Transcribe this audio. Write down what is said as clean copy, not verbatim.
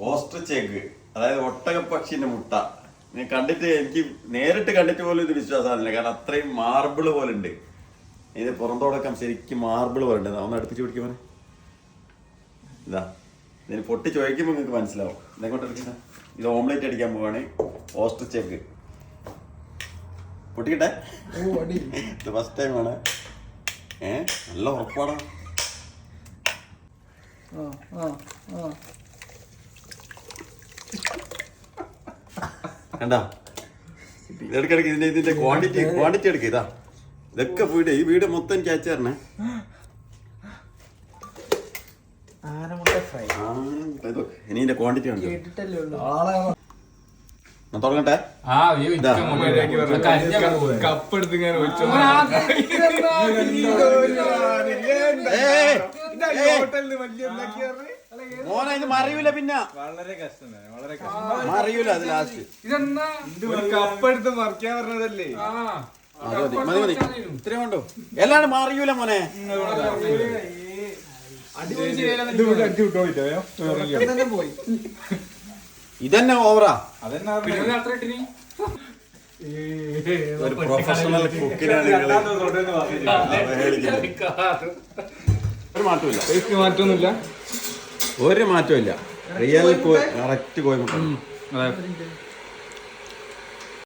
Ostrich egg, അതായത് ഒട്ടകപ്പക്ഷിന്റെ മുട്ട. ഞാൻ കണ്ടിട്ട്, എനിക്ക് നേരിട്ട് കണ്ടിട്ട് പോലും ഇത് വിശ്വാസമാകില്ല. കാരണം അത്രയും മാർബിള് പോലെ ഉണ്ട് ഇത്. പുറന്തോടക്കം ശരിക്കും മാർബിള് പോലെ ഉണ്ട്. ഒന്ന് അടുപ്പിച്ച് പിടിക്കുമ്പോൾ ഇതാ, ഇതിന് പൊട്ടി ചോദിക്കുമ്പോൾ നിങ്ങൾക്ക് മനസ്സിലാവും. ഇതെങ്ങോട്ട് എടുക്കുന്ന ഇത് ഓംലേറ്റ് അടിക്കാൻ പോവാണ്. ഓസ്ട്രിച്ച് എഗ് പൊട്ടിക്കട്ടെ. ഇത് ഫസ്റ്റ് ടൈം ആണ്. നല്ല ഉറപ്പാണ്. കണ്ടാ, ഇതെടുക്കിടക്ക് ഇതിന്റെ ക്വാണ്ടിറ്റി എടുക്ക. ഇതാ, ഇതൊക്കെ വീട്, ഈ വീട് മൊത്തം എനിക്ക് അയച്ചു തരണേ. ഇനി ഇതിന്റെ ക്വാണ്ടിറ്റി ഉണ്ട്. ഞാൻ തുടങ്ങട്ടെ. മോനെ ഇത് മറിയൂല, പിന്നെ വളരെ കഷ്ടമാണ്, വളരെ മറിയൂല. അത് ലാസ്റ്റ് കപ്പെടുത്ത് മറിക്കാൻ പറഞ്ഞതല്ലേ. മതി മതി, ഇത്രയും കൊണ്ടോ. എല്ലാരും മറിയൂല മോനെ. ഇതന്നെ ഓവറാ. ഒരു പ്രൊഫഷണൽ കുക്കിനാണ്. ഒരു മാറ്റമില്ല, മാറ്റൊന്നുമില്ല, ഒരു മാറ്റമില്ല. റിയൽ കറക്റ്റ് കോഴിമുട്ട.